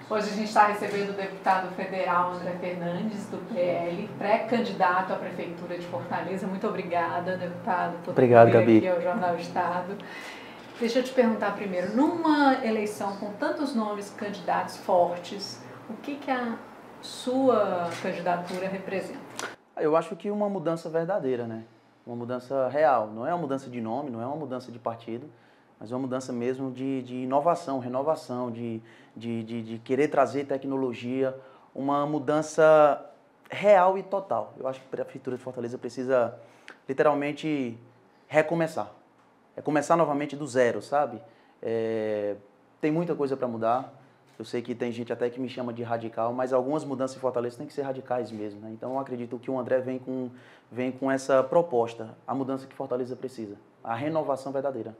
Hoje a gente está recebendo o deputado federal André Fernandes, do PL, pré-candidato à Prefeitura de Fortaleza. Muito obrigada, deputado, por vir aqui ao Jornal Estado. Deixa eu te perguntar primeiro, numa eleição com tantos nomes candidatos fortes, o que a sua candidatura representa? Eu acho que uma mudança verdadeira, né? Uma mudança real. Não é uma mudança de nome, não é uma mudança de partido, mas uma mudança mesmo de inovação, renovação, de querer trazer tecnologia, uma mudança real e total. Eu acho que a Prefeitura de Fortaleza precisa literalmente recomeçar. É começar novamente do zero, sabe? Tem muita coisa para mudar. Eu sei que tem gente até que me chama de radical, mas algumas mudanças em Fortaleza têm que ser radicais mesmo, né? Então eu acredito que o André vem com essa proposta, a mudança que Fortaleza precisa, a renovação verdadeira.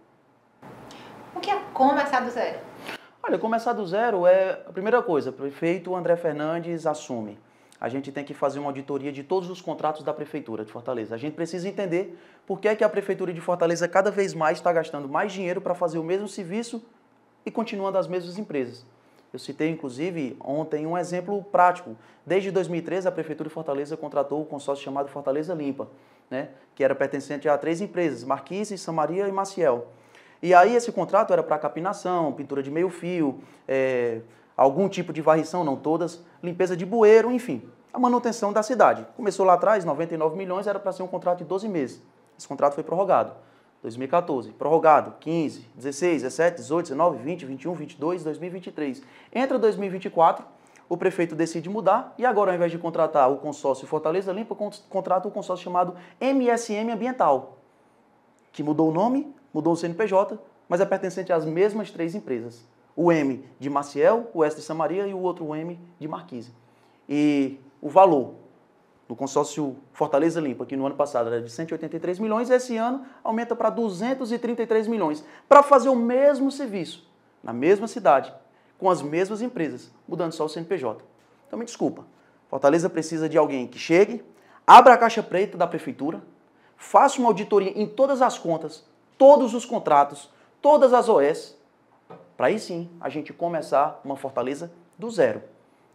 O que é começar do zero? Olha, começar do zero é a primeira coisa. O prefeito André Fernandes assume. A gente tem que fazer uma auditoria de todos os contratos da Prefeitura de Fortaleza. A gente precisa entender por que é que a Prefeitura de Fortaleza cada vez mais está gastando mais dinheiro para fazer o mesmo serviço e continuando as mesmas empresas. Eu citei, inclusive, ontem um exemplo prático. Desde 2013, a Prefeitura de Fortaleza contratou um consórcio chamado Fortaleza Limpa, né, que era pertencente a 3 empresas, Marquise, Samaria e Maciel. E aí esse contrato era para capinação, pintura de meio fio, algum tipo de varrição, não todas, limpeza de bueiro, enfim, a manutenção da cidade. Começou lá atrás, 99 milhões, era para ser um contrato de 12 meses. Esse contrato foi prorrogado. 2014, prorrogado, 15, 16, 17, 18, 19, 20, 21, 22, 2023. Entra 2024, o prefeito decide mudar e agora, ao invés de contratar o consórcio Fortaleza Limpa, contrata um consórcio chamado MSM Ambiental, que mudou o nome, mudou o CNPJ, mas é pertencente às mesmas 3 empresas. O M de Maciel, o S de Samaria e o outro M de Marquise. E o valor do consórcio Fortaleza Limpa, que no ano passado era de 183 milhões, esse ano aumenta para 233 milhões, para fazer o mesmo serviço, na mesma cidade, com as mesmas empresas, mudando só o CNPJ. Então me desculpa, Fortaleza precisa de alguém que chegue, abra a caixa preta da Prefeitura, faça uma auditoria em todas as contas, todos os contratos, todas as OS, para aí sim a gente começar uma Fortaleza do zero,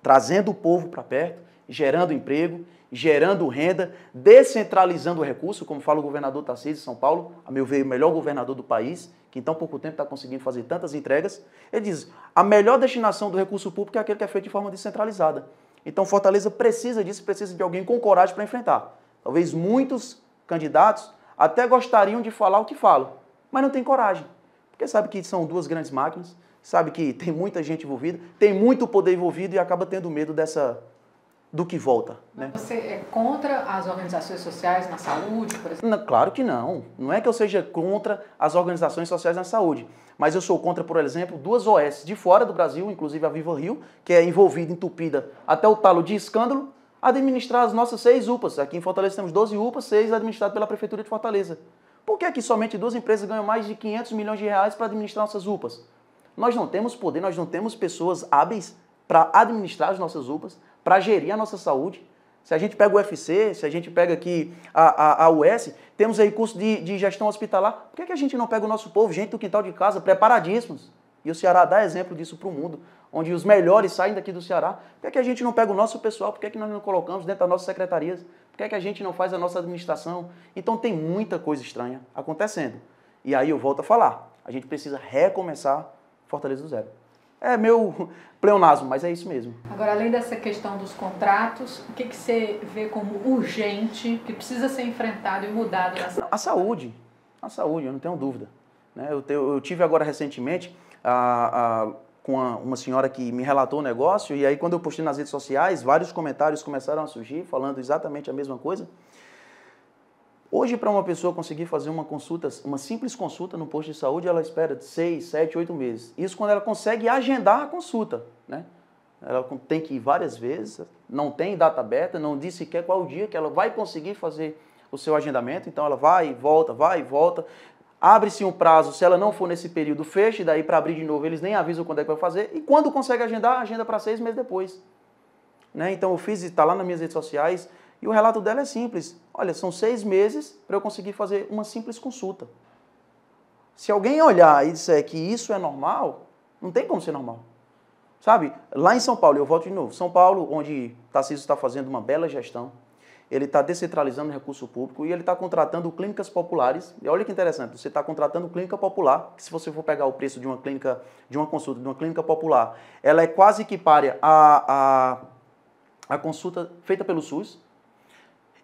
trazendo o povo para perto, gerando emprego, gerando renda, descentralizando o recurso, como fala o governador Tarcísio de São Paulo, a meu ver, o melhor governador do país, que em tão pouco tempo está conseguindo fazer tantas entregas. Ele diz, a melhor destinação do recurso público é aquele que é feito de forma descentralizada. Então Fortaleza precisa disso, precisa de alguém com coragem para enfrentar. Talvez muitos candidatos até gostariam de falar o que falam, mas não tem coragem, porque sabe que são 2 grandes máquinas, sabe que tem muita gente envolvida, tem muito poder envolvido e acaba tendo medo do que volta. Né? Você é contra as organizações sociais na saúde, por exemplo? Não, claro que não. Não é que eu seja contra as organizações sociais na saúde, mas eu sou contra, por exemplo, 2 OS de fora do Brasil, inclusive a Viva Rio, que é envolvida, entupida até o talo de escândalo, administrar as nossas 6 UPAs. Aqui em Fortaleza temos 12 UPAs, 6 administradas pela Prefeitura de Fortaleza. Por que somente 2 empresas ganham mais de 500 milhões de reais para administrar nossas UPAs? Nós não temos poder, nós não temos pessoas hábeis para administrar as nossas UPAs, para gerir a nossa saúde. Se a gente pega o UFC, se a gente pega aqui a US, temos aí curso de gestão hospitalar. Por que a gente não pega o nosso povo, gente do quintal de casa, preparadíssimos? E o Ceará dá exemplo disso para o mundo, onde os melhores saem daqui do Ceará. Por que a gente não pega o nosso pessoal? Por que nós não colocamos dentro das nossas secretarias? Por que a gente não faz a nossa administração? Então tem muita coisa estranha acontecendo. E aí eu volto a falar, a gente precisa recomeçar Fortaleza do zero. É meu pleonasmo, mas é isso mesmo. Agora, além dessa questão dos contratos, o que você vê como urgente, que precisa ser enfrentado e mudado na saúde? A saúde, eu não tenho dúvida. Eu tive agora recentemente com uma senhora que me relatou o negócio, e aí quando eu postei nas redes sociais, vários comentários começaram a surgir, falando exatamente a mesma coisa. Hoje, para uma pessoa conseguir fazer uma consulta, uma simples consulta no posto de saúde, ela espera 6, 7, 8 meses. Isso quando ela consegue agendar a consulta, né? Ela tem que ir várias vezes, não tem data aberta, não diz sequer qual o dia que ela vai conseguir fazer o seu agendamento, então ela vai e volta. Abre-se um prazo, se ela não for nesse período, fecha, e daí para abrir de novo eles nem avisam quando é que vai fazer, e quando consegue agendar, agenda para 6 meses depois. Né? Então eu fiz, está lá nas minhas redes sociais, e o relato dela é simples. Olha, são 6 meses para eu conseguir fazer uma simples consulta. Se alguém olhar e disser que isso é normal, não tem como ser normal. Sabe, lá em São Paulo, eu volto de novo, São Paulo, onde Tarcísio está fazendo uma bela gestão, ele está descentralizando o recurso público e ele está contratando clínicas populares. E olha que interessante, você está contratando clínica popular, que se você for pegar o preço de uma clínica, de uma consulta de uma clínica popular, ela é quase equiparária à consulta feita pelo SUS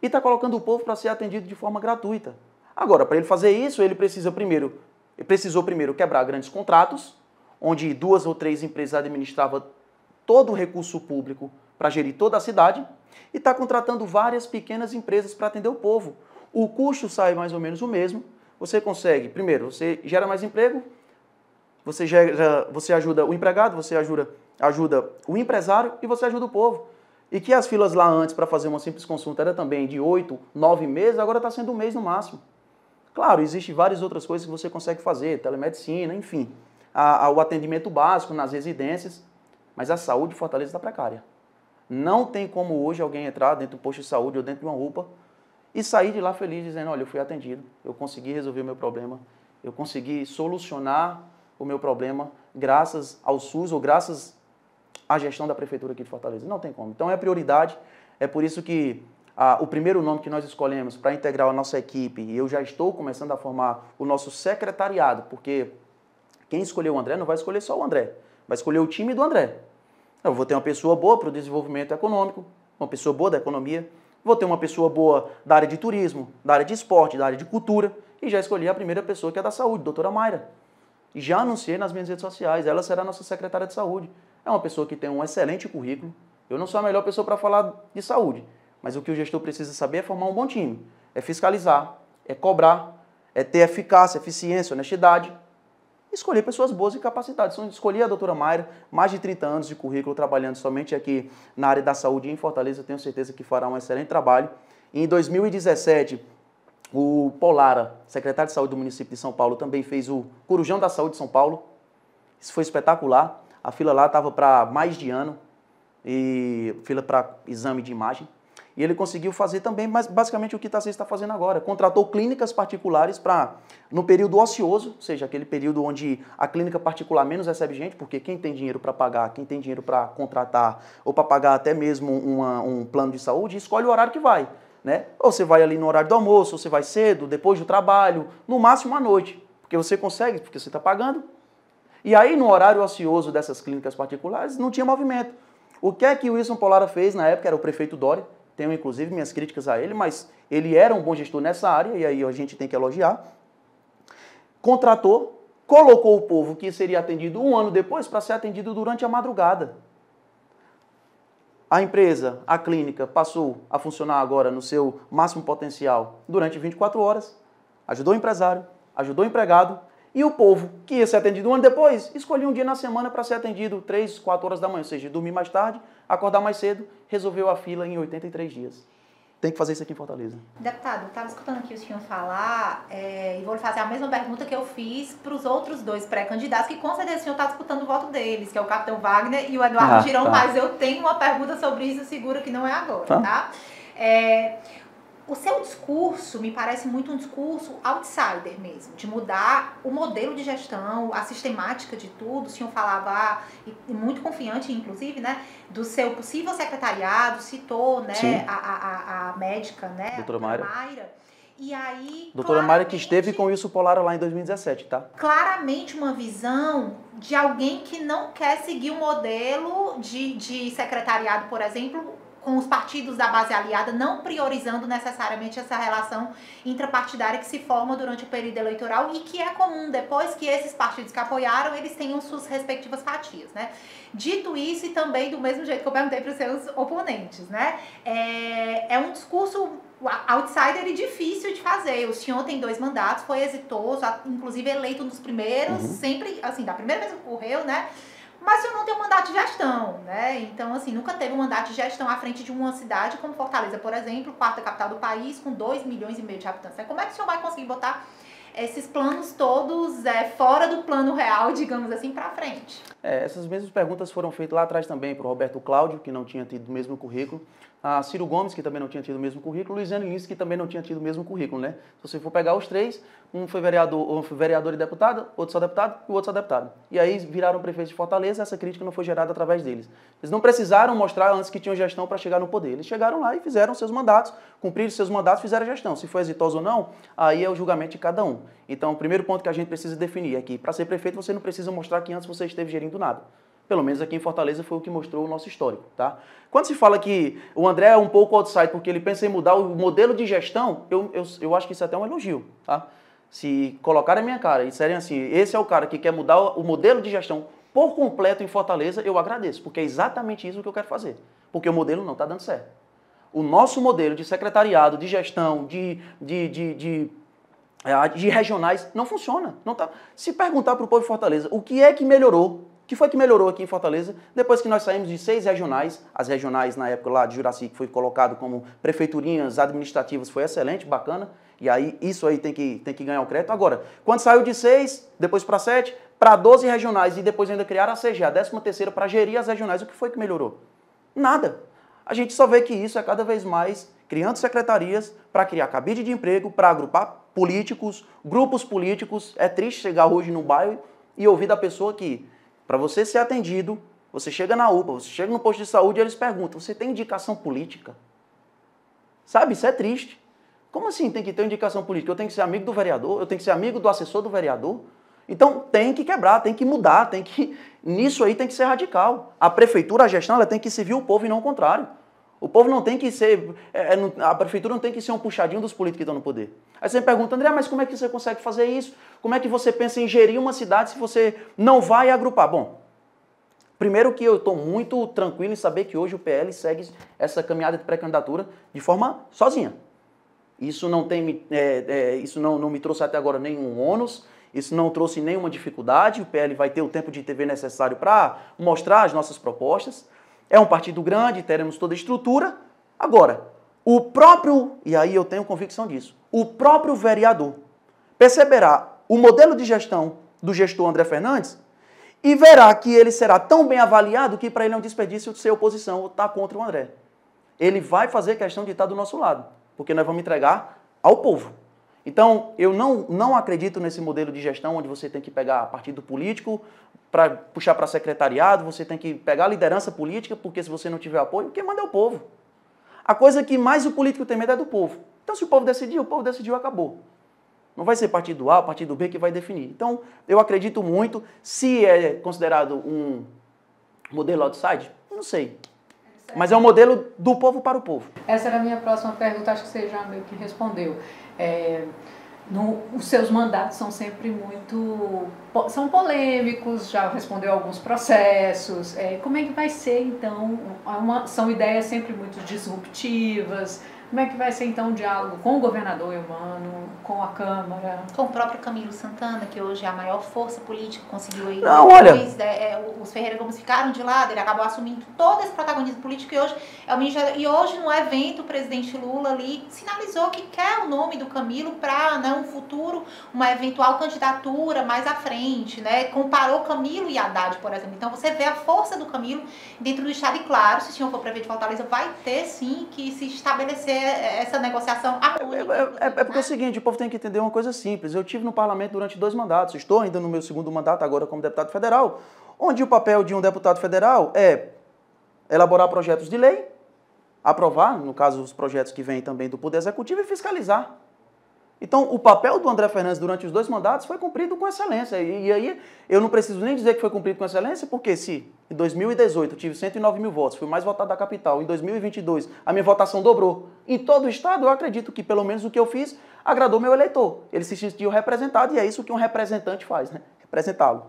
e está colocando o povo para ser atendido de forma gratuita. Agora, para ele fazer isso, ele precisou primeiro quebrar grandes contratos, onde 2 ou 3 empresas administravam todo o recurso público para gerir toda a cidade, e está contratando várias pequenas empresas para atender o povo. O custo sai mais ou menos o mesmo. Você consegue, primeiro, você gera mais emprego, você ajuda o empregado, você ajuda o empresário e você ajuda o povo. E que as filas lá antes para fazer uma simples consulta era também de 8, 9 meses, agora está sendo 1 mês no máximo. Claro, existem várias outras coisas que você consegue fazer, telemedicina, enfim, o atendimento básico nas residências, mas a saúde de Fortaleza está precária. Não tem como hoje alguém entrar dentro do posto de saúde ou dentro de uma UPA e sair de lá feliz dizendo, olha, eu fui atendido, eu consegui resolver o meu problema, eu consegui solucionar o meu problema graças ao SUS ou graças à gestão da prefeitura aqui de Fortaleza. Não tem como. Então é prioridade, é por isso que o primeiro nome que nós escolhemos para integrar a nossa equipe, e eu já estou começando a formar o nosso secretariado, porque quem escolheu o André não vai escolher só o André, vai escolher o time do André. Eu vou ter uma pessoa boa para o desenvolvimento econômico, uma pessoa boa da economia, vou ter uma pessoa boa da área de turismo, da área de esporte, da área de cultura, e já escolhi a primeira pessoa que é da saúde, doutora Mayra. E já anunciei nas minhas redes sociais, ela será a nossa secretária de saúde. É uma pessoa que tem um excelente currículo. Eu não sou a melhor pessoa para falar de saúde, mas o que o gestor precisa saber é formar um bom time, é fiscalizar, é cobrar, é ter eficácia, eficiência, honestidade. Escolhi pessoas boas e capacitadas. Então, escolhi a doutora Mayra, mais de 30 anos de currículo, trabalhando somente aqui na área da saúde em Fortaleza. Tenho certeza que fará um excelente trabalho. E em 2017, o Polara, secretário de saúde do município de São Paulo, também fez o Corujão da Saúde de São Paulo. Isso foi espetacular. A fila lá estava para mais de ano, e fila para exame de imagem. E ele conseguiu fazer também, mas basicamente o que Tarcísio está fazendo agora. Contratou clínicas particulares para, no período ocioso, ou seja, aquele período onde a clínica particular menos recebe gente, porque quem tem dinheiro para pagar, quem tem dinheiro para contratar, ou para pagar até mesmo um plano de saúde, escolhe o horário que vai. Né? Ou você vai ali no horário do almoço, ou você vai cedo, depois do trabalho, no máximo à noite. Porque você consegue, porque você está pagando. E aí, no horário ocioso dessas clínicas particulares, não tinha movimento. O que é que o Wilson Polara fez na época? Era o prefeito Dória. Tenho, inclusive, minhas críticas a ele, mas ele era um bom gestor nessa área, e aí a gente tem que elogiar. Contratou, colocou o povo que seria atendido 1 ano depois para ser atendido durante a madrugada. A empresa, a clínica, passou a funcionar agora no seu máximo potencial durante 24 horas, ajudou o empresário, ajudou o empregado, e o povo, que ia ser atendido 1 ano depois, escolhia um dia na semana para ser atendido 3, 4 horas da manhã, ou seja, dormir mais tarde, acordar mais cedo, resolveu a fila em 83 dias. Tem que fazer isso aqui em Fortaleza. Deputado, eu estava escutando aqui o senhor falar e vou lhe fazer a mesma pergunta que eu fiz para os outros 2 pré-candidatos, que com certeza o senhor está disputando o voto deles, que é o Capitão Wagner e o Eduardo Girão, tá. Mas eu tenho uma pergunta sobre isso, segura que não é agora, tá? O seu discurso me parece muito um discurso outsider mesmo, de mudar o modelo de gestão, a sistemática de tudo. O senhor falava, e muito confiante, inclusive, né, do seu possível secretariado, citou, né, a médica, né, doutora Mayra. E aí, doutora Mayra, que esteve com o Wilson Polara lá em 2017, tá? Claramente uma visão de alguém que não quer seguir um modelo de secretariado, por exemplo, com os partidos da base aliada, não priorizando necessariamente essa relação intrapartidária que se forma durante o período eleitoral e que é comum, depois que esses partidos que apoiaram, eles tenham suas respectivas fatias, né? Dito isso, e também do mesmo jeito que eu perguntei para os seus oponentes, né? É um discurso outsider e difícil de fazer. O senhor tem 2 mandatos, foi exitoso, inclusive eleito nos primeiros, sempre, assim, da primeira vez que ocorreu, né? Mas o senhor não tem um mandato de gestão, né? Então, assim, nunca teve um mandato de gestão à frente de uma cidade como Fortaleza, por exemplo, 4ª capital do país, com 2,5 milhões de habitantes. Como é que o senhor vai conseguir botar esses planos todos fora do plano real, digamos assim, para frente. Essas mesmas perguntas foram feitas lá atrás também para o Roberto Cláudio, que não tinha tido o mesmo currículo, a Ciro Gomes, que também não tinha tido o mesmo currículo, Luiziane Lins, que também não tinha tido o mesmo currículo, né? Se você for pegar os três, um foi vereador e deputado, outro só deputado e o outro só deputado. E aí viraram prefeitos de Fortaleza, essa crítica não foi gerada através deles. Eles não precisaram mostrar antes que tinham gestão para chegar no poder. Eles chegaram lá e fizeram seus mandatos, cumpriram seus mandatos, fizeram a gestão. Se foi exitoso ou não, aí é o julgamento de cada um. Então, o primeiro ponto que a gente precisa definir é que para ser prefeito você não precisa mostrar que antes você esteve gerindo nada. Pelo menos aqui em Fortaleza foi o que mostrou o nosso histórico, tá? Quando se fala que o André é um pouco outside porque ele pensa em mudar o modelo de gestão, eu acho que isso é até um elogio, tá? Se colocarem a minha cara e disserem assim, esse é o cara que quer mudar o modelo de gestão por completo em Fortaleza, eu agradeço, porque é exatamente isso que eu quero fazer. Porque o modelo não está dando certo. O nosso modelo de secretariado, de gestão, de regionais, não funciona. Não tá. Se perguntar para o povo de Fortaleza o que é que melhorou, o que foi que melhorou aqui em Fortaleza, depois que nós saímos de 6 regionais, as regionais na época lá de Juraci, que foi colocado como prefeiturinhas administrativas, foi excelente, bacana, e aí isso aí tem que ganhar o crédito. Agora, quando saiu de 6, depois para 7, para 12 regionais e depois ainda criaram a CG, a 13ª para gerir as regionais, o que foi que melhorou? Nada. A gente só vê que isso é cada vez mais criando secretarias para criar cabide de emprego, para agrupar políticos, grupos políticos. É triste chegar hoje no bairro e ouvir da pessoa que, para você ser atendido, você chega na UPA, você chega no posto de saúde e eles perguntam, você tem indicação política? Sabe, isso é triste. Como assim tem que ter indicação política? Eu tenho que ser amigo do vereador? Eu tenho que ser amigo do assessor do vereador? Então tem que quebrar, tem que mudar, nisso aí tem que ser radical. A prefeitura, a gestão, ela tem que servir o povo e não o contrário. O povo não tem que ser, a prefeitura não tem que ser um puxadinho dos políticos que estão no poder. Aí você me pergunta, André, mas como é que você consegue fazer isso? Como é que você pensa em gerir uma cidade se você não vai agrupar? Bom, primeiro que eu estou muito tranquilo em saber que hoje o PL segue essa caminhada de pré-candidatura de forma sozinha. Isso não me trouxe até agora nenhum ônus, isso não trouxe nenhuma dificuldade, o PL vai ter o tempo de TV necessário para mostrar as nossas propostas. É um partido grande, teremos toda a estrutura. Agora, o próprio, e aí eu tenho convicção disso, o próprio vereador perceberá o modelo de gestão do gestor André Fernandes e verá que ele será tão bem avaliado que para ele é um desperdício de ser oposição ou estar contra o André. Ele vai fazer questão de estar do nosso lado, porque nós vamos entregar ao povo. Então, eu não acredito nesse modelo de gestão onde você tem que pegar partido político para puxar para secretariado, você tem que pegar a liderança política, porque se você não tiver apoio, quem manda é o povo. A coisa que mais o político tem medo é do povo. Então, se o povo decidiu, acabou. Não vai ser partido A, partido B que vai definir. Então, eu acredito muito. Se é considerado um modelo outside, não sei. Mas é um modelo do povo para o povo. Essa era a minha próxima pergunta, acho que você já meio que respondeu. Os seus mandatos são sempre são polêmicos, já respondeu alguns processos. Como é que vai ser, então? São ideias sempre muito disruptivas. Como é que vai ser, então, o diálogo com o governador Eumano, com a Câmara? Com o próprio Camilo Santana, que hoje é a maior força política, conseguiu aí... Não, olha... os Ferreira Gomes ficaram de lado, ele acabou assumindo todo esse protagonismo político e hoje é o ministro... E hoje, no evento, o presidente Lula ali sinalizou que quer o nome do Camilo para, né, um futuro, uma eventual candidatura mais à frente, né? Comparou Camilo e Haddad, por exemplo. Então, você vê a força do Camilo dentro do Estado e, claro, se o senhor for prefeito de Fortaleza, vai ter, sim, que se estabelecer essa negociação harmônica. Porque é o seguinte, o povo tem que entender uma coisa simples. Eu estive no parlamento durante 2 mandatos, estou ainda no meu 2º mandato agora como deputado federal, onde o papel de um deputado federal é elaborar projetos de lei, aprovar, no caso os projetos que vêm também do Poder Executivo, e fiscalizar. Então, o papel do André Fernandes durante os 2 mandatos foi cumprido com excelência. E aí, eu não preciso nem dizer que foi cumprido com excelência, porque se em 2018 eu tive 109 mil votos, fui mais votado da capital, em 2022 a minha votação dobrou. Em todo o estado, eu acredito que pelo menos o que eu fiz agradou meu eleitor. Ele se sentiu representado e é isso que um representante faz, né? Representá-lo.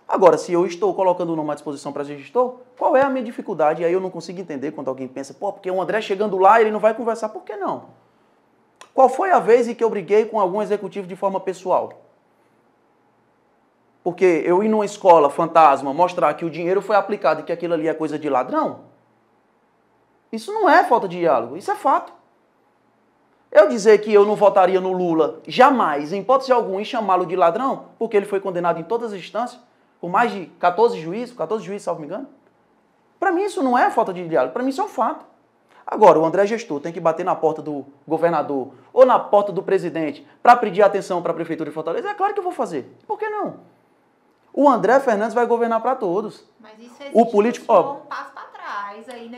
Agora, se eu estou colocando o nome à disposição para gestor, qual é a minha dificuldade? E aí eu não consigo entender quando alguém pensa, porque o André chegando lá, ele não vai conversar. Por que não? Qual foi a vez em que eu briguei com algum executivo de forma pessoal? Porque eu ir numa escola fantasma, mostrar que o dinheiro foi aplicado e que aquilo ali é coisa de ladrão? Isso não é falta de diálogo, isso é fato. Eu dizer que eu não votaria no Lula, jamais, em hipótese alguma, e chamá-lo de ladrão, porque ele foi condenado em todas as instâncias, por mais de 14 juízes, salvo me engano. Para mim isso não é falta de diálogo, para mim isso é um fato. Agora, o André gestor tem que bater na porta do governador ou na porta do presidente para pedir atenção para a Prefeitura de Fortaleza, é claro que eu vou fazer. Por que não? O André Fernandes vai governar para todos. Mas isso o político, ó, um passo para trás. Aí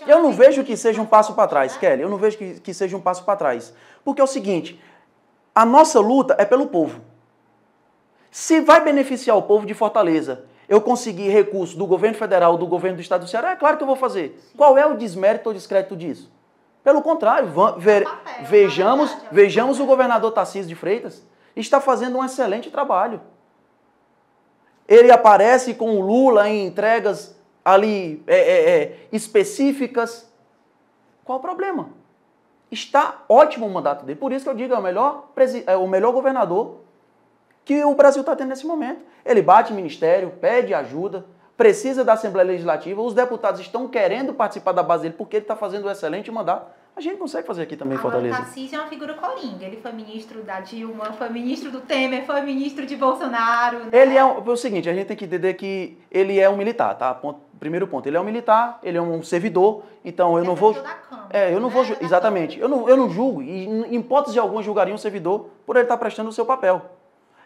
eu não vejo que seja um passo para trás, Kelly. Eu não vejo que seja um passo para trás. Porque é o seguinte, a nossa luta é pelo povo. Se vai beneficiar o povo de Fortaleza, eu conseguir recursos do governo federal, do governo do estado do Ceará, é claro que eu vou fazer. Sim. Qual é o desmérito ou descrédito disso? Pelo contrário, vejamos o governador Tarcísio de Freitas, está fazendo um excelente trabalho. Ele aparece com o Lula em entregas ali específicas. Qual o problema? Está ótimo o mandato dele. Por isso que eu digo, é o melhor governador que o Brasil está tendo nesse momento. Ele bate em ministério, pede ajuda, precisa da Assembleia Legislativa, os deputados estão querendo participar da base dele porque ele está fazendo um excelente mandato. A gente consegue fazer aqui também em Fortaleza. O Tarcísio é uma figura coringa. Ele foi ministro da Dilma, foi ministro do Temer, foi ministro de Bolsonaro. Né? Ele é o seguinte, a gente tem que entender que ele é um militar, tá? Primeiro ponto, ele é um militar, ele é um servidor, então eu não vou... eu não vou... Exatamente. Eu não julgo, e em hipótese alguma julgaria um servidor por ele estar prestando o seu papel.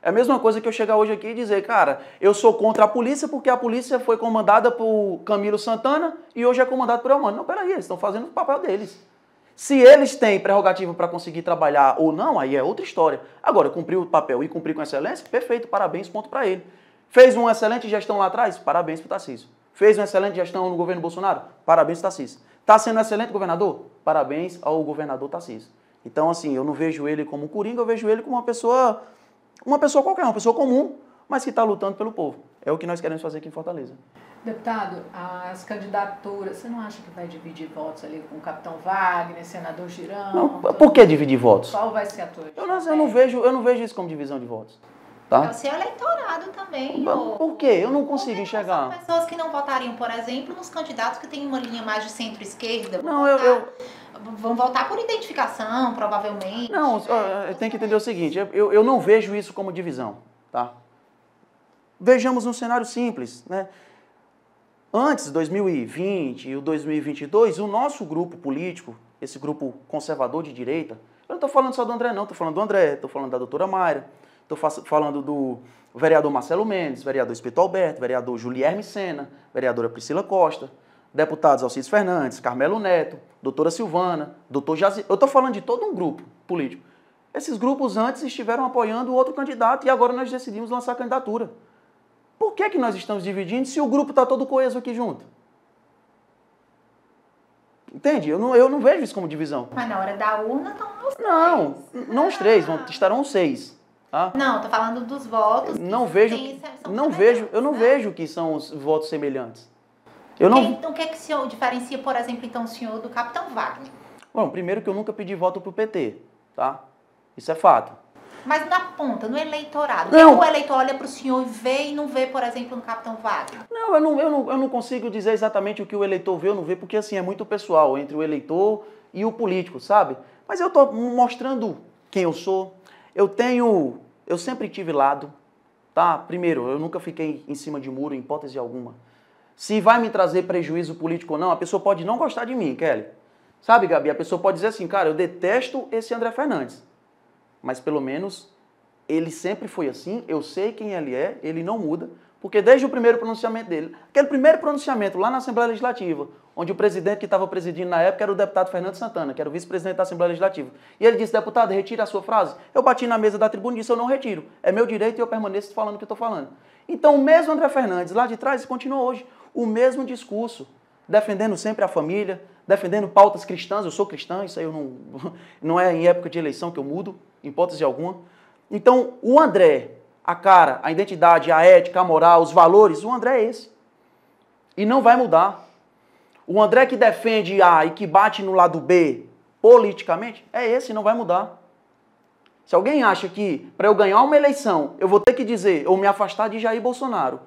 É a mesma coisa que eu chegar hoje aqui e dizer, cara, eu sou contra a polícia porque a polícia foi comandada por Camilo Santana e hoje é comandada por Elmano. Não, peraí, eles estão fazendo o papel deles. Se eles têm prerrogativa para conseguir trabalhar ou não, aí é outra história. Agora, cumprir o papel e cumprir com excelência, perfeito, parabéns, ponto para ele. Fez uma excelente gestão lá atrás? Parabéns para o Tarcísio. Fez uma excelente gestão no governo Bolsonaro? Parabéns para o Tarcísio. Está sendo um excelente governador? Parabéns ao governador Tarcísio. Então, assim, eu não vejo ele como coringa, eu vejo ele como uma pessoa qualquer, uma pessoa comum, mas que está lutando pelo povo. É o que nós queremos fazer aqui em Fortaleza. Deputado, as candidaturas, você não acha que vai dividir votos ali com o capitão Wagner, senador Girão? Não, por que dividir votos? Qual vai ser a tua? Eu não vejo isso como divisão de votos. Tá? É o seu eleitorado também. Por quê? Eu não consigo enxergar. São pessoas que não votariam, por exemplo, nos candidatos que têm uma linha mais de centro-esquerda. Vão votar por identificação, provavelmente. Não, tem que entender o seguinte, eu não vejo isso como divisão, tá? Vejamos um cenário simples, né? Antes, 2020 e o 2022, o nosso grupo político, esse grupo conservador de direita, eu não estou falando só do André não, estou falando do André, estou falando da doutora Mayra, estou falando do vereador Marcelo Mendes, vereador Espírito Alberto, vereador Julierme Sena, vereadora Priscila Costa, deputados Alcides Fernandes, Carmelo Neto, doutora Silvana, doutor Jazi. Eu estou falando de todo um grupo político. Esses grupos antes estiveram apoiando o outro candidato e agora nós decidimos lançar a candidatura. Por que nós estamos dividindo se o grupo está todo coeso aqui junto? Entende? Eu não vejo isso como divisão. Mas na hora da urna estão os três. Não os três, estarão os 6. Tá? Não, estou falando dos votos. Eu não vejo que são os votos semelhantes. Então o que é que o senhor diferencia, por exemplo, então, o senhor do capitão Wagner? Bom, primeiro que eu nunca pedi voto pro PT, tá? Isso é fato. Mas na ponta, no eleitorado, o eleitor olha para o senhor e vê e não vê, por exemplo, no capitão Wagner? Não, eu não consigo dizer exatamente o que o eleitor vê ou não vê, porque assim, é muito pessoal entre o eleitor e o político, sabe? Mas eu estou mostrando quem eu sou. Eu sempre tive lado, tá? Primeiro, eu nunca fiquei em cima de muro, em hipótese alguma. Se vai me trazer prejuízo político ou não, a pessoa pode não gostar de mim, Kelly. Sabe, Gabi? A pessoa pode dizer assim, cara, eu detesto esse André Fernandes. Mas pelo menos ele sempre foi assim, eu sei quem ele é, ele não muda, porque desde o primeiro pronunciamento dele, aquele primeiro pronunciamento lá na Assembleia Legislativa, onde o presidente que estava presidindo na época era o deputado Fernando Santana, que era o vice-presidente da Assembleia Legislativa. E ele disse, deputado, retire a sua frase. Eu bati na mesa da tribuna e disse, eu não retiro. É meu direito e eu permaneço falando o que eu estou falando. Então o mesmo André Fernandes, lá de trás, continua hoje. O mesmo discurso, defendendo sempre a família, defendendo pautas cristãs. Eu sou cristã, isso aí não é em época de eleição que eu mudo, em hipótese alguma. Então, o André, a cara, a identidade, a ética, a moral, os valores, o André é esse. E não vai mudar. O André que defende A e que bate no lado B politicamente, é esse, não vai mudar. Se alguém acha que para eu ganhar uma eleição eu vou ter que dizer ou me afastar de Jair Bolsonaro,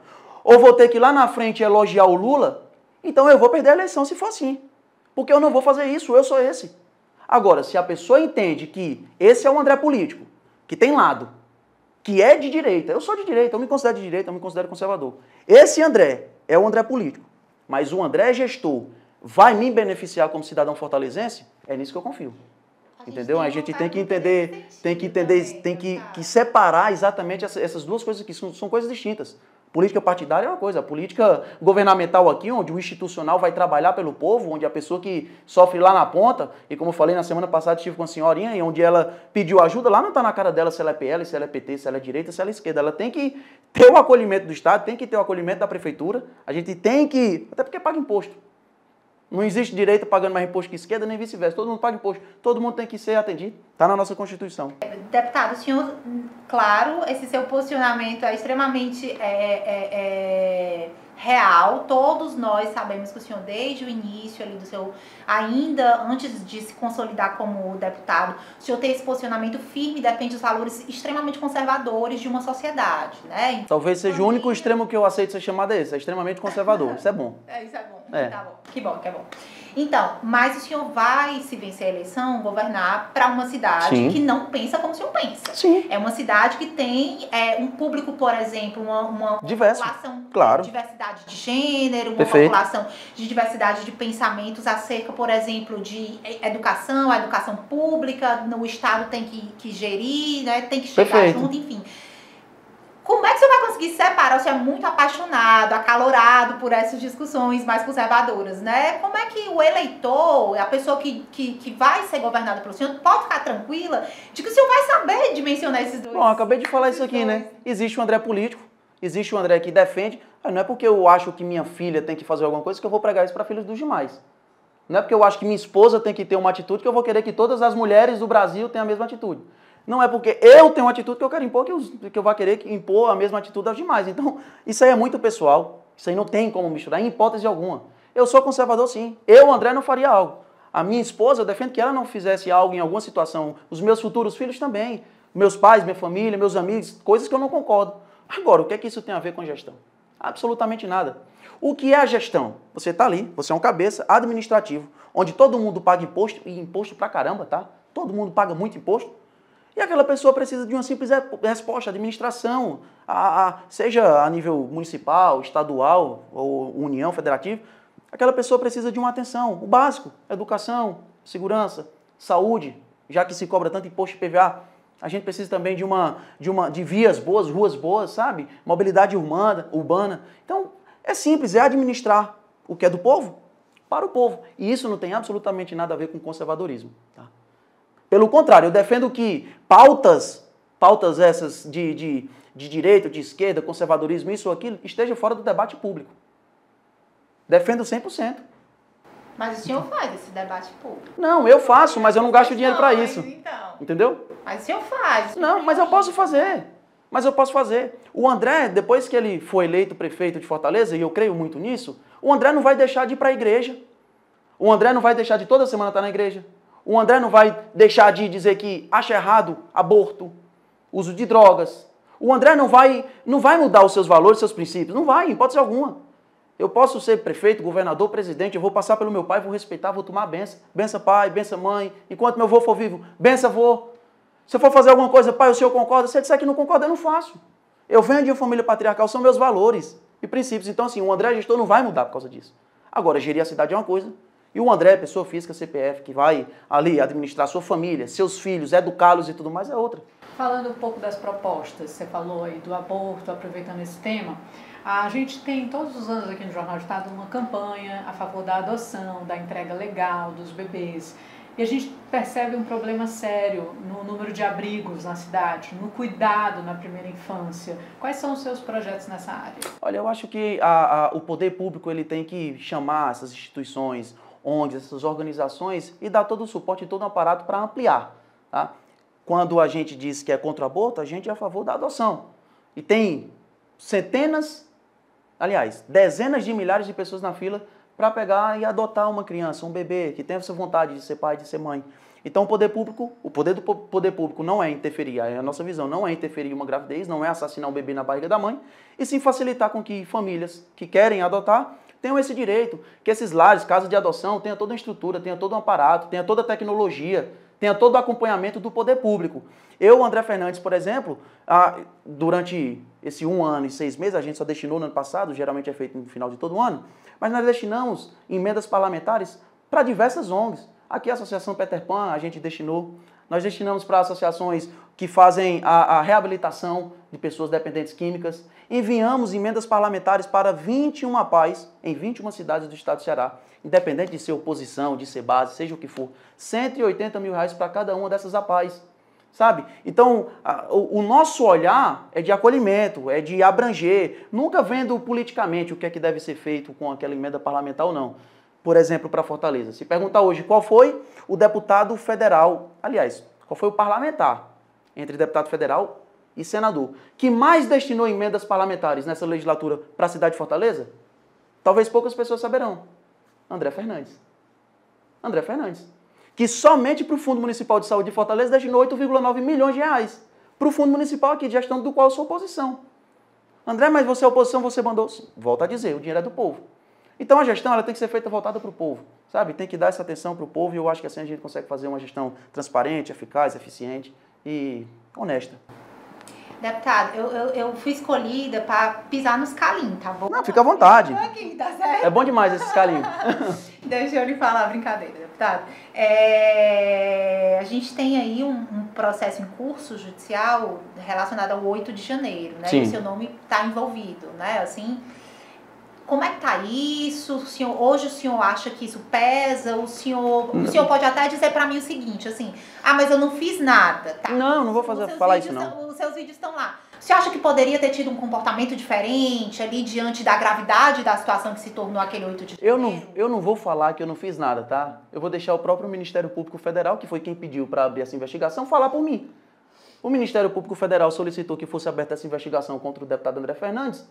ou vou ter que ir lá na frente elogiar o Lula, então eu vou perder a eleição se for assim. Porque eu não vou fazer isso, eu sou esse. Agora, se a pessoa entende que esse é o André político, que tem lado, que é de direita, eu sou de direita, eu me considero de direita, eu me considero conservador. Esse André é o André político, mas o André gestor vai me beneficiar como cidadão fortalezense, é nisso que eu confio. Entendeu? A gente tem que entender, tem que separar exatamente essas duas coisas que são coisas distintas. Política partidária é uma coisa, a política governamental aqui, onde o institucional vai trabalhar pelo povo, onde a pessoa que sofre lá na ponta, e como eu falei na semana passada, estive com a senhorinha, e onde ela pediu ajuda, lá não está na cara dela se ela é PL, se ela é PT, se ela é direita, se ela é esquerda. Ela tem que ter o acolhimento do Estado, tem que ter o acolhimento da prefeitura, a gente tem que, até porque paga imposto. Não existe direita pagando mais imposto que esquerda, nem vice-versa. Todo mundo paga imposto. Todo mundo tem que ser atendido. Está na nossa Constituição. Deputado, o senhor, claro, esse seu posicionamento é extremamente real. Todos nós sabemos que o senhor, desde o início ali do seu, ainda antes de se consolidar como deputado, o senhor tem esse posicionamento firme, defende os valores extremamente conservadores de uma sociedade, né? Talvez seja o único extremo que eu aceito ser chamado esse, é extremamente conservador. Isso é bom. Isso é bom. Tá bom. Que bom, que é bom. Então, mas o senhor vai, se vencer a eleição, governar para uma cidade que não pensa como o senhor pensa. Sim. É uma cidade que tem um público, por exemplo, uma população de diversidade de gênero, uma população de diversidade de pensamentos acerca, por exemplo, de educação, a educação pública, o Estado tem que gerir, né, tem que chegar junto, enfim. Como é que você vai conseguir separar? Você é muito apaixonado, acalorado por essas discussões mais conservadoras, né? Como é que o eleitor, a pessoa que vai ser governada pelo senhor, pode ficar tranquila de que o senhor vai saber dimensionar esses dois? Bom, eu acabei de falar isso aqui, né? Existe o André político, existe o André que defende. Não é porque eu acho que minha filha tem que fazer alguma coisa que eu vou pregar isso para filhos dos demais. Não é porque eu acho que minha esposa tem que ter uma atitude que eu vou querer que todas as mulheres do Brasil tenham a mesma atitude. Não é porque eu tenho uma atitude que eu quero impor que eu vou querer impor a mesma atitude aos demais. Então, isso aí é muito pessoal. Isso aí não tem como misturar, em hipótese alguma. Eu sou conservador, sim. Eu, André, não faria algo. A minha esposa, eu defendo que ela não fizesse algo em alguma situação. Os meus futuros filhos também. Meus pais, minha família, meus amigos, coisas que eu não concordo. Agora, o que é que isso tem a ver com gestão? Absolutamente nada. O que é a gestão? Você está ali, você é um cabeça administrativo, onde todo mundo paga imposto, e imposto pra caramba, tá? Todo mundo paga muito imposto. E aquela pessoa precisa de uma simples resposta, administração, seja a nível municipal, estadual ou União Federativa, aquela pessoa precisa de uma atenção, o básico, educação, segurança, saúde, já que se cobra tanto imposto de PVA, a gente precisa também de vias boas, ruas boas, sabe? Mobilidade urbana. Então, é simples, é administrar o que é do povo para o povo. E isso não tem absolutamente nada a ver com conservadorismo, tá? Pelo contrário, eu defendo que pautas essas de direita, de esquerda, conservadorismo, isso ou aquilo, esteja fora do debate público. Defendo 100%. Mas o senhor faz esse debate público? Não, eu faço, mas eu não gasto dinheiro para isso. Então. Entendeu? Mas o senhor faz. Não, mas eu posso fazer. O André, depois que ele foi eleito prefeito de Fortaleza, e eu creio muito nisso, o André não vai deixar de ir para a igreja. O André não vai deixar de toda semana estar na igreja. O André não vai deixar de dizer que acha errado aborto, uso de drogas. O André não vai mudar os seus valores, seus princípios. Não vai, em hipótese alguma. Eu posso ser prefeito, governador, presidente, eu vou passar pelo meu pai, vou respeitar, vou tomar a benção. Benção pai, benção mãe. Enquanto meu avô for vivo, benção avô. Se eu for fazer alguma coisa, pai, o senhor concorda? Se ele disser que não concorda, eu não faço. Eu venho de uma família patriarcal, são meus valores e princípios. Então, assim, o André gestor não vai mudar por causa disso. Agora, gerir a cidade é uma coisa. E o André, pessoa física, CPF, que vai ali administrar sua família, seus filhos, educá-los e tudo mais, é outra. Falando um pouco das propostas, você falou aí do aborto, aproveitando esse tema, a gente tem todos os anos aqui no Jornal do Estado uma campanha a favor da adoção, da entrega legal dos bebês. E a gente percebe um problema sério no número de abrigos na cidade, no cuidado na primeira infância. Quais são os seus projetos nessa área? Olha, eu acho que o poder público ele tem que chamar essas instituições, ONGs, essas organizações e dar todo o suporte e todo o aparato para ampliar. Tá? Quando a gente diz que é contra o aborto, a gente é a favor da adoção. E tem dezenas de milhares de pessoas na fila para pegar e adotar uma criança, um bebê, que tem essa vontade de ser pai, de ser mãe. Então o poder do poder público não é interferir, a nossa visão não é interferir em uma gravidez, não é assassinar um bebê na barriga da mãe, e sim facilitar com que famílias que querem adotar tenham esse direito, que esses lares, casas de adoção, tenham toda a estrutura, tenham todo um aparato, tenham toda a tecnologia, tenha todo o acompanhamento do poder público. Eu, André Fernandes, por exemplo, durante esse 1 ano e 6 meses, a gente só destinou no ano passado, geralmente é feito no final de todo ano, mas nós destinamos emendas parlamentares para diversas ONGs. Aqui a Associação Peter Pan, a gente destinou. Nós destinamos para associações que fazem a reabilitação de pessoas dependentes químicas. Enviamos emendas parlamentares para 21 APAES em 21 cidades do estado do Ceará, independente de ser oposição, de ser base, seja o que for. R$180 mil para cada uma dessas APAES, sabe? Então, o nosso olhar é de acolhimento, é de abranger, nunca vendo politicamente o que é que deve ser feito com aquela emenda parlamentar ou não. Por exemplo, para Fortaleza. Se perguntar hoje qual foi o deputado federal, aliás, qual foi o parlamentar entre deputado federal e senador, que mais destinou emendas parlamentares nessa legislatura para a cidade de Fortaleza? Talvez poucas pessoas saberão. André Fernandes. André Fernandes. Que somente para o Fundo Municipal de Saúde de Fortaleza destinou 8,9 milhões de reais. Para o Fundo Municipal aqui, de gestão do qual eu sou oposição. André, mas você é oposição, você mandou... Volta a dizer, o dinheiro é do povo. Então a gestão ela tem que ser feita voltada para o povo, sabe? Tem que dar essa atenção para o povo e eu acho que assim a gente consegue fazer uma gestão transparente, eficaz, eficiente e honesta. Deputado, eu fui escolhida para pisar nos calinhos, tá bom? Não, fica à vontade. Aqui, tá certo? É bom demais esses calinhos. Deixa eu lhe falar, brincadeira, deputado. A gente tem aí um processo em curso judicial relacionado ao 8 de janeiro, né? Sim. E o seu nome está envolvido, né? Assim, como é que tá isso? Hoje o senhor acha que isso pesa? O senhor pode até dizer para mim o seguinte, assim, mas eu não fiz nada, tá? Não vou falar isso não. Os seus vídeos estão lá. O senhor acha que poderia ter tido um comportamento diferente ali diante da gravidade da situação que se tornou aquele 8 de janeiro? Eu não vou falar que eu não fiz nada, tá? Eu vou deixar o próprio Ministério Público Federal, que foi quem pediu para abrir essa investigação, falar por mim. O Ministério Público Federal solicitou que fosse aberta essa investigação contra o deputado André Fernandes.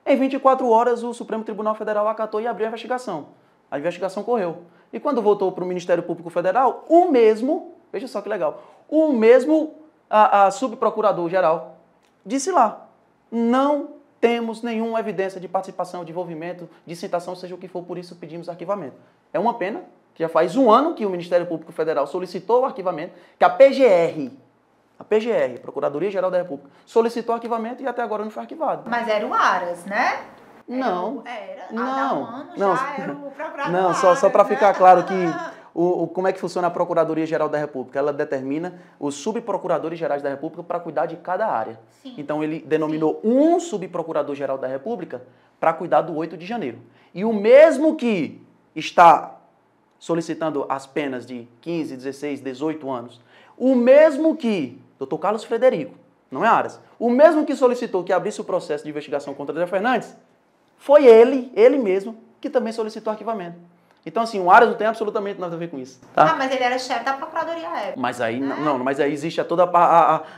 Em 24 horas, o Supremo Tribunal Federal acatou e abriu a investigação. A investigação correu. E quando voltou para o Ministério Público Federal, o mesmo, veja só que legal, o mesmo subprocurador-geral disse lá, não temos nenhuma evidência de participação, de envolvimento, de citação, seja o que for, por isso pedimos arquivamento. É uma pena, que já faz 1 ano que o Ministério Público Federal solicitou o arquivamento, que a PGR, Procuradoria-Geral da República, solicitou arquivamento e até agora não foi arquivado. Mas era o Aras, né? Não. Há um ano já era o procurador. Não, só para ficar claro que como é que funciona a Procuradoria-Geral da República. Ela determina os subprocuradores-gerais da República para cuidar de cada área. Sim. Então ele denominou um subprocurador-geral da República para cuidar do 8 de janeiro. E o mesmo que está solicitando as penas de 15, 16, 18 anos, o mesmo que Dr. Carlos Frederico, não é Aras, o mesmo que solicitou que abrisse o processo de investigação contra André Fernandes, foi ele mesmo, que também solicitou arquivamento. Então, assim, o Aras não tem absolutamente nada a ver com isso. Tá? Mas ele era chefe da Procuradoria época. Mas aí, mas aí existe toda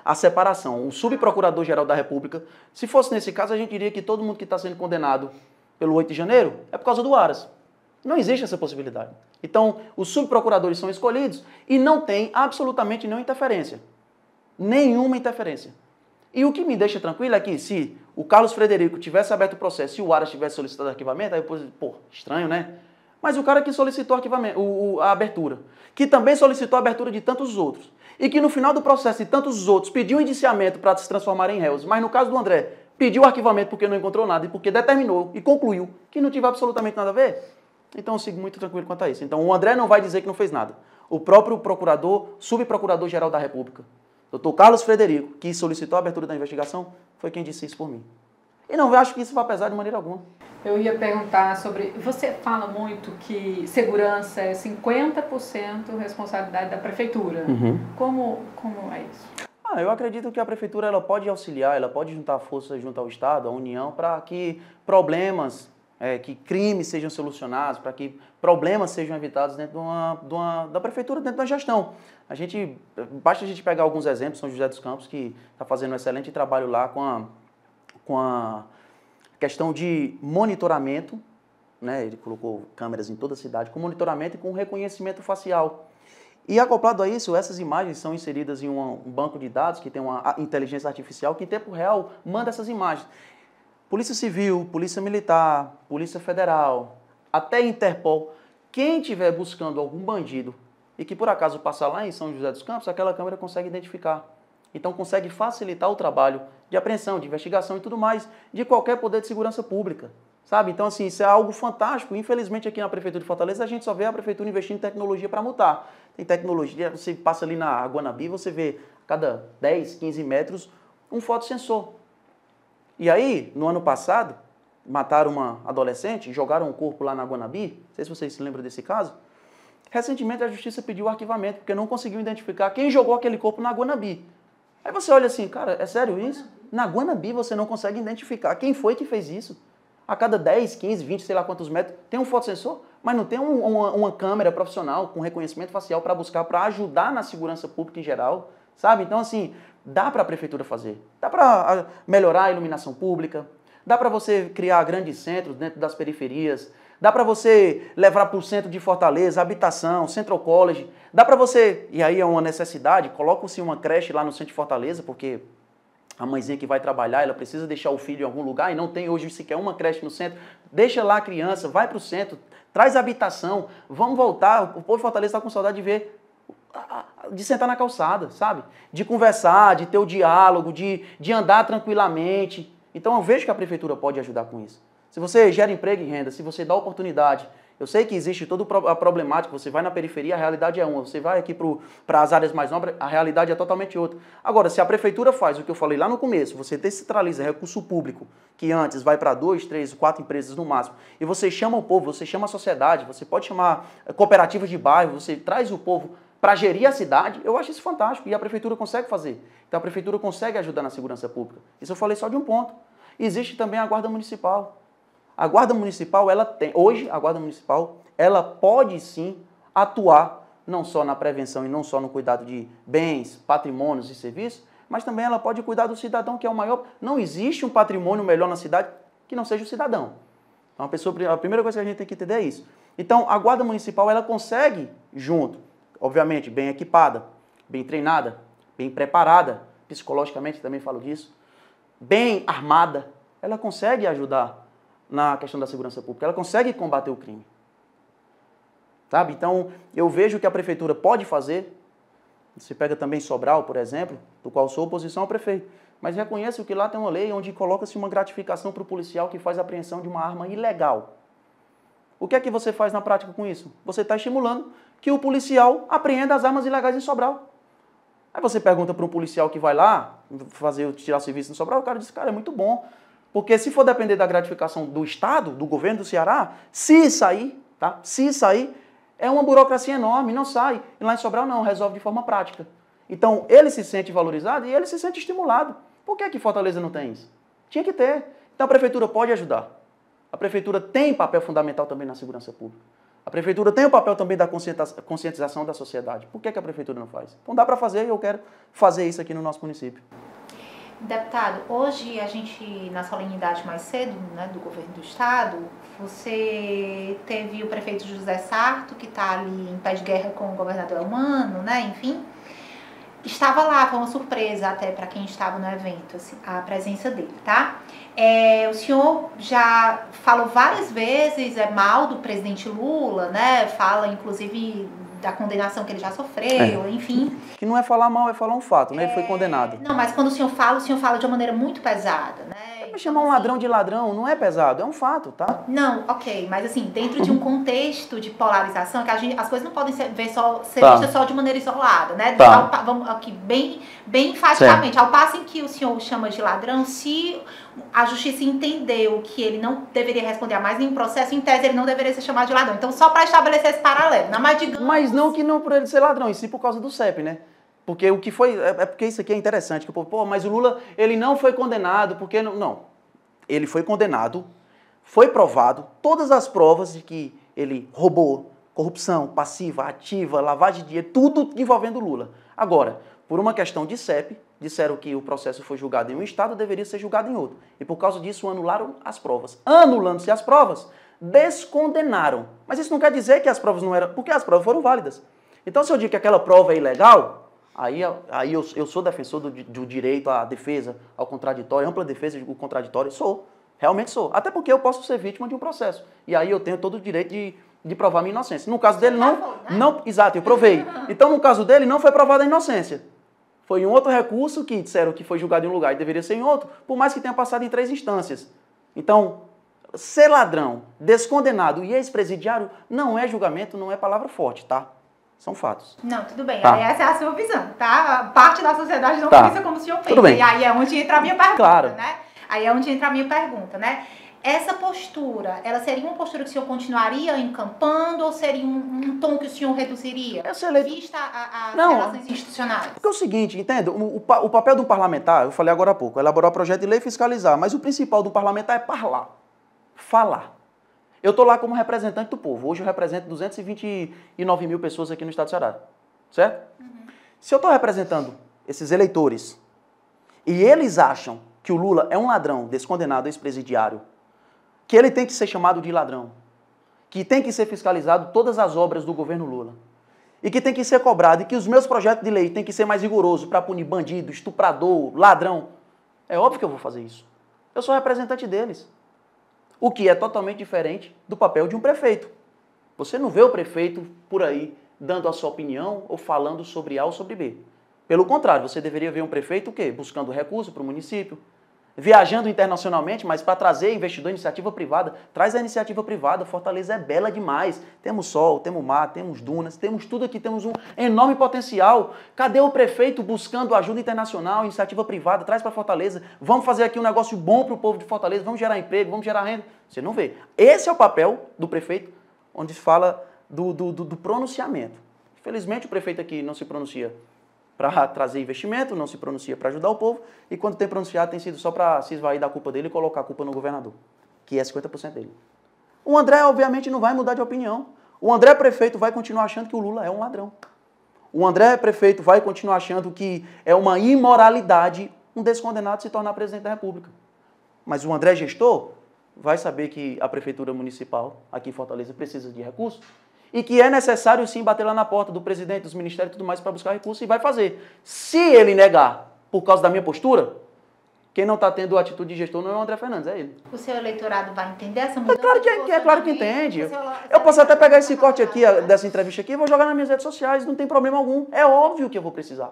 a separação. O subprocurador-geral da República, se fosse nesse caso, a gente diria que todo mundo que está sendo condenado pelo 8 de janeiro é por causa do Aras. Não existe essa possibilidade. Então, os subprocuradores são escolhidos e não tem absolutamente nenhuma interferência. Nenhuma interferência. E o que me deixa tranquilo é que se o Carlos Frederico tivesse aberto o processo e o Aras tivesse solicitado arquivamento, aí depois, estranho, né? Mas o cara que solicitou arquivamento, a abertura, que também solicitou a abertura de tantos outros, e que no final do processo de tantos outros pediu um indiciamento para se transformar em réus, mas no caso do André, pediu arquivamento porque não encontrou nada e porque determinou e concluiu que não tinha absolutamente nada a ver, então eu sigo muito tranquilo quanto a isso. Então o André não vai dizer que não fez nada. O próprio procurador, subprocurador-geral da República, Dr. Carlos Frederico, que solicitou a abertura da investigação, foi quem disse isso por mim. E não acho que isso vai pesar de maneira alguma. Eu ia perguntar sobre... Você fala muito que segurança é 50% responsabilidade da prefeitura. Uhum. Como é isso? Eu acredito que a prefeitura ela pode auxiliar, ela pode juntar forças junto ao Estado, à União, para que problemas, que crimes sejam solucionados, para que problemas sejam evitados dentro da prefeitura, dentro da gestão. Basta a gente pegar alguns exemplos, São José dos Campos, que está fazendo um excelente trabalho lá com a questão de monitoramento, né? Ele colocou câmeras em toda a cidade, com monitoramento e com reconhecimento facial. E acoplado a isso, essas imagens são inseridas em um banco de dados que tem uma inteligência artificial que em tempo real manda essas imagens. Polícia Civil, Polícia Militar, Polícia Federal, até Interpol, quem estiver buscando algum bandido e que por acaso passar lá em São José dos Campos, aquela câmera consegue identificar. Então consegue facilitar o trabalho de apreensão, de investigação e tudo mais, de qualquer poder de segurança pública. Sabe? Então, assim, isso é algo fantástico. Infelizmente, aqui na Prefeitura de Fortaleza, a gente só vê a Prefeitura investindo em tecnologia para multar. Tem tecnologia, você passa ali na Guanabi, você vê a cada 10, 15 metros um fotossensor. E aí, no ano passado, mataram uma adolescente, jogaram um corpo lá na Guanabi, não sei se vocês se lembram desse caso. Recentemente, a Justiça pediu o arquivamento, porque não conseguiu identificar quem jogou aquele corpo na Guanabi. Aí você olha assim, cara, é sério isso? Na Guanabi você não consegue identificar quem foi que fez isso. A cada 10, 15, 20, sei lá quantos metros, tem um fotossensor, mas não tem uma câmera profissional com reconhecimento facial para buscar, para ajudar na segurança pública em geral, sabe? Então, assim, dá para a prefeitura fazer. Dá para melhorar a iluminação pública, dá para você criar grandes centros dentro das periferias, dá para você levar para o centro de Fortaleza, habitação, Central College, dá para você, e aí é uma necessidade, coloca-se uma creche lá no centro de Fortaleza, porque a mãezinha que vai trabalhar, ela precisa deixar o filho em algum lugar e não tem hoje sequer uma creche no centro. Deixa lá a criança, vai para o centro, traz habitação, vamos voltar. O povo de Fortaleza está com saudade de ver, de sentar na calçada, sabe? De conversar, de ter o diálogo, de andar tranquilamente. Então eu vejo que a prefeitura pode ajudar com isso. Se você gera emprego e renda, se você dá oportunidade, eu sei que existe toda a problemática, você vai na periferia, a realidade é uma, você vai aqui para as áreas mais nobres, a realidade é totalmente outra. Agora, se a prefeitura faz o que eu falei lá no começo, você descentraliza recurso público, que antes vai para 2, 3, 4 empresas no máximo, e você chama o povo, você chama a sociedade, você pode chamar cooperativas de bairro, você traz o povo para gerir a cidade, eu acho isso fantástico, e a prefeitura consegue fazer. Então a prefeitura consegue ajudar na segurança pública. Isso eu falei só de um ponto. Existe também a Guarda Municipal. A Guarda Municipal, hoje a Guarda Municipal, ela pode sim atuar não só na prevenção e não só no cuidado de bens, patrimônios e serviços, mas também ela pode cuidar do cidadão, que é o maior. Não existe um patrimônio melhor na cidade que não seja o cidadão. Então a primeira coisa que a gente tem que entender é isso. Então a Guarda Municipal, ela consegue, junto, obviamente, bem equipada, bem treinada, bem preparada, psicologicamente também falo disso, bem armada, ela consegue ajudar na questão da segurança pública, ela consegue combater o crime. Sabe? Então, eu vejo que a prefeitura pode fazer, você pega também Sobral, por exemplo, do qual sou oposição ao prefeito, mas reconheço que lá tem uma lei onde coloca-se uma gratificação para o policial que faz a apreensão de uma arma ilegal. O que é que você faz na prática com isso? Você está estimulando que o policial apreenda as armas ilegais em Sobral. Aí você pergunta para um policial que vai lá tirar o serviço em Sobral, o cara diz, cara, é muito bom. Porque se for depender da gratificação do Estado, do governo do Ceará, se sair, é uma burocracia enorme, não sai. E lá em Sobral não, resolve de forma prática. Então, ele se sente valorizado e ele se sente estimulado. Por que Fortaleza não tem isso? Tinha que ter. Então, a prefeitura pode ajudar. A prefeitura tem papel fundamental também na segurança pública. A prefeitura tem o papel também da conscientização da sociedade. Por que a prefeitura não faz? Então, dá para fazer e eu quero fazer isso aqui no nosso município. Deputado, hoje a gente, na solenidade mais cedo, né, do governo do estado, você teve o prefeito José Sarto, que está ali em pé de guerra com o governador Elmano, né, enfim. Estava lá, foi uma surpresa até para quem estava no evento, assim, a presença dele, tá? O senhor já falou várias vezes mal do presidente Lula, né, fala inclusive da condenação que ele já sofreu, enfim. Que não é falar mal, é falar um fato, né? Ele foi condenado. Não, mas quando o senhor fala de uma maneira muito pesada, né? Mas chamar um ladrão de ladrão não é pesado, é um fato, tá? Não, ok, mas assim, dentro de um contexto de polarização, que as coisas não podem ser vistas só de maneira isolada, né? Tá. Vamos aqui, bem enfaticamente, certo. Ao passo em que o senhor chama de ladrão, se a justiça entendeu que ele não deveria responder a mais nenhum processo, em tese ele não deveria ser chamado de ladrão. Então, só para estabelecer esse paralelo. Mas não que não por ele ser ladrão, e sim por causa do CEP, né? Porque o que foi... É porque isso aqui é interessante, que o povo, mas o Lula, ele não foi condenado, porque... Não. Ele foi condenado, foi provado, todas as provas de que ele roubou, corrupção, passiva, ativa, lavagem de dinheiro, tudo envolvendo o Lula. Agora, por uma questão de CEP, disseram que o processo foi julgado em um estado, deveria ser julgado em outro. E por causa disso anularam as provas. Anulando-se as provas, descondenaram. Mas isso não quer dizer que as provas não eram... Porque as provas foram válidas. Então, se eu digo que aquela prova é ilegal, aí eu sou defensor do direito à defesa, ao contraditório, ampla defesa do contraditório, sou. Realmente sou. Até porque eu posso ser vítima de um processo. E aí eu tenho todo o direito de provar minha inocência. No caso dele, não. Exato, eu provei. Então, no caso dele, não foi provada a inocência. Foi em um outro recurso que disseram que foi julgado em um lugar e deveria ser em outro, por mais que tenha passado em 3 instâncias. Então, ser ladrão, descondenado e ex-presidiário não é julgamento, não é palavra forte, tá? São fatos. Não, tudo bem. Tá. Essa é a sua visão, tá? Parte da sociedade não pensa como o senhor pensa. Tudo bem. E aí é onde entra a minha pergunta, claro. né? Aí é onde entra a minha pergunta, né? Essa postura, ela seria uma postura que o senhor continuaria encampando ou seria um tom que o senhor reduziria? Vista as relações institucionais? Porque é o seguinte, entende? O papel do parlamentar, eu falei agora há pouco, elaborar projeto de lei e fiscalizar, mas o principal do parlamentar é falar. Eu estou lá como representante do povo. Hoje eu represento 229 mil pessoas aqui no estado do Ceará. Certo? Se eu estou representando esses eleitores e eles acham que o Lula é um ladrão, descondenado, ex-presidiário, que ele tem que ser chamado de ladrão, que tem que ser fiscalizado todas as obras do governo Lula, e que tem que ser cobrado, e que os meus projetos de lei têm que ser mais rigorosos para punir bandido, estuprador, ladrão, é óbvio que eu vou fazer isso. Eu sou representante deles. O que é totalmente diferente do papel de um prefeito. Você não vê o prefeito por aí dando a sua opinião ou falando sobre A ou sobre B. Pelo contrário, você deveria ver um prefeito o quê? Buscando recurso para o município, viajando internacionalmente, mas para trazer investidor, iniciativa privada, traz a iniciativa privada. Fortaleza é bela demais. Temos sol, temos mar, temos dunas, temos tudo aqui, temos um enorme potencial. Cadê o prefeito buscando ajuda internacional, iniciativa privada? Traz para Fortaleza. Vamos fazer aqui um negócio bom para o povo de Fortaleza, vamos gerar emprego, vamos gerar renda. Você não vê. Esse é o papel do prefeito, onde se fala do pronunciamento. Infelizmente, o prefeito aqui não se pronuncia para trazer investimento, não se pronuncia para ajudar o povo, e quando tem pronunciado tem sido só para se esvair da culpa dele e colocar a culpa no governador, que é 50% dele. O André, obviamente, não vai mudar de opinião. O André prefeito vai continuar achando que o Lula é um ladrão. O André prefeito vai continuar achando que é uma imoralidade um descondenado se tornar presidente da República. Mas o André gestor vai saber que a prefeitura municipal aqui em Fortaleza precisa de recursos, e que é necessário sim bater lá na porta do presidente, dos ministérios e tudo mais para buscar recursos, e vai fazer. Se ele negar por causa da minha postura, quem não está tendo atitude de gestor não é o André Fernandes, é ele. O seu eleitorado vai entender essa mudança? É claro que entende. Eu posso até pegar esse corte aqui, dessa entrevista aqui, e vou jogar nas minhas redes sociais, não tem problema algum. É óbvio que eu vou precisar.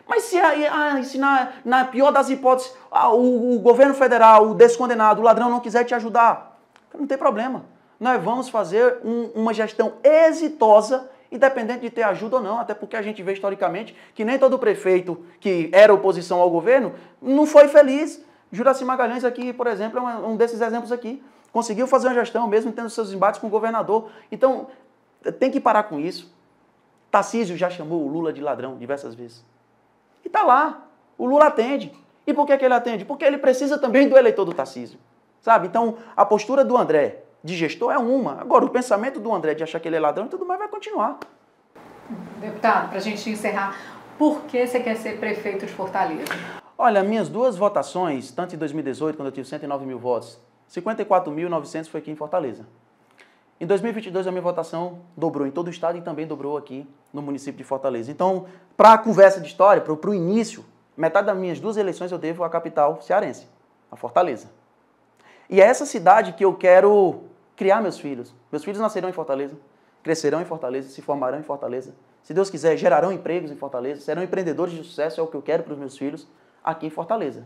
Mas se na pior das hipóteses, o governo federal, o descondenado, o ladrão não quiser te ajudar, não tem problema. Nós vamos fazer uma gestão exitosa, independente de ter ajuda ou não, até porque a gente vê historicamente que nem todo prefeito que era oposição ao governo não foi feliz. Juracy Magalhães aqui, por exemplo, é um desses exemplos aqui. Conseguiu fazer uma gestão, mesmo tendo seus embates com o governador. Então, tem que parar com isso. Tarcísio já chamou o Lula de ladrão diversas vezes. E tá lá. O Lula atende. E por que ele atende? Porque ele precisa também do eleitor do Tarcísio. Sabe? Então, a postura do André de gestor é uma. Agora, o pensamento do André de achar que ele é ladrão e tudo mais vai continuar. Deputado, para a gente encerrar, por que você quer ser prefeito de Fortaleza? Olha, minhas 2 votações, tanto em 2018, quando eu tive 109 mil votos, 54.900 foi aqui em Fortaleza. Em 2022, a minha votação dobrou em todo o estado e também dobrou aqui no município de Fortaleza. Então, para a conversa de história, para o início, metade das minhas 2 eleições eu devo à capital cearense, a Fortaleza. E é essa cidade que eu quero criar meus filhos. Meus filhos nascerão em Fortaleza, crescerão em Fortaleza, se formarão em Fortaleza. Se Deus quiser, gerarão empregos em Fortaleza, serão empreendedores de sucesso, é o que eu quero para os meus filhos aqui em Fortaleza.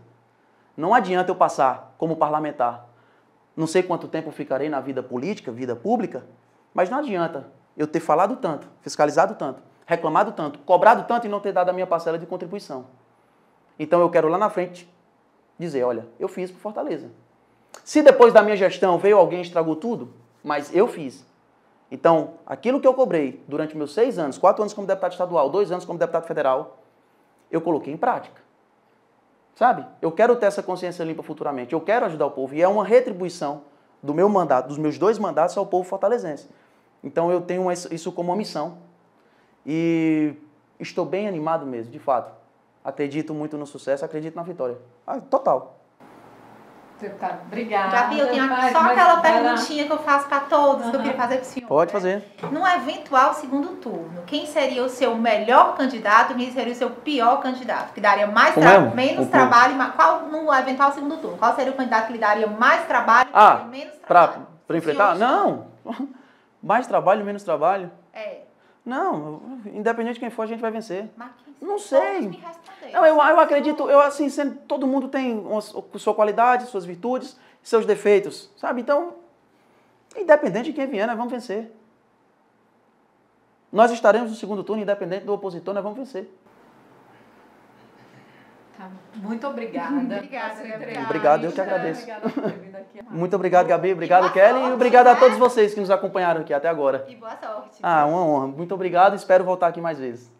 Não adianta eu passar como parlamentar. Não sei quanto tempo eu ficarei na vida política, vida pública, mas não adianta eu ter falado tanto, fiscalizado tanto, reclamado tanto, cobrado tanto e não ter dado a minha parcela de contribuição. Então eu quero lá na frente dizer, olha, eu fiz por Fortaleza. Se depois da minha gestão veio alguém e estragou tudo, mas eu fiz. Então, aquilo que eu cobrei durante meus 6 anos, 4 anos como deputado estadual, 2 anos como deputado federal, eu coloquei em prática. Sabe? Eu quero ter essa consciência limpa futuramente. Eu quero ajudar o povo. E é uma retribuição do meu mandato, dos meus 2 mandatos ao povo fortalezense. Então, eu tenho isso como uma missão. E estou bem animado mesmo, de fato. Acredito muito no sucesso, acredito na vitória. Total. Deputado, obrigada. Gabi, eu tenho só aquela perguntinha que eu faço para todos, que eu queria fazer para o senhor. Pode fazer. No eventual segundo turno, quem seria o seu melhor candidato e quem seria o seu pior candidato? Que daria mais menos trabalho, qual no eventual segundo turno? Qual seria o candidato que lhe daria mais trabalho e menos trabalho? Para enfrentar? Não! Mais trabalho, menos trabalho? Não, independente de quem for, a gente vai vencer. Mas não sei. Não, eu acredito, assim, todo mundo tem sua qualidade, suas virtudes, seus defeitos, sabe? Então, independente de quem vier, nós vamos vencer. Nós estaremos no segundo turno, independente do opositor, nós vamos vencer. Tá, muito obrigada. Obrigado, eu que agradeço. Muito obrigado, Gabi. Obrigado, Kelly. E obrigado a todos vocês que nos acompanharam aqui até agora. E boa sorte. Uma honra. Muito obrigado e espero voltar aqui mais vezes.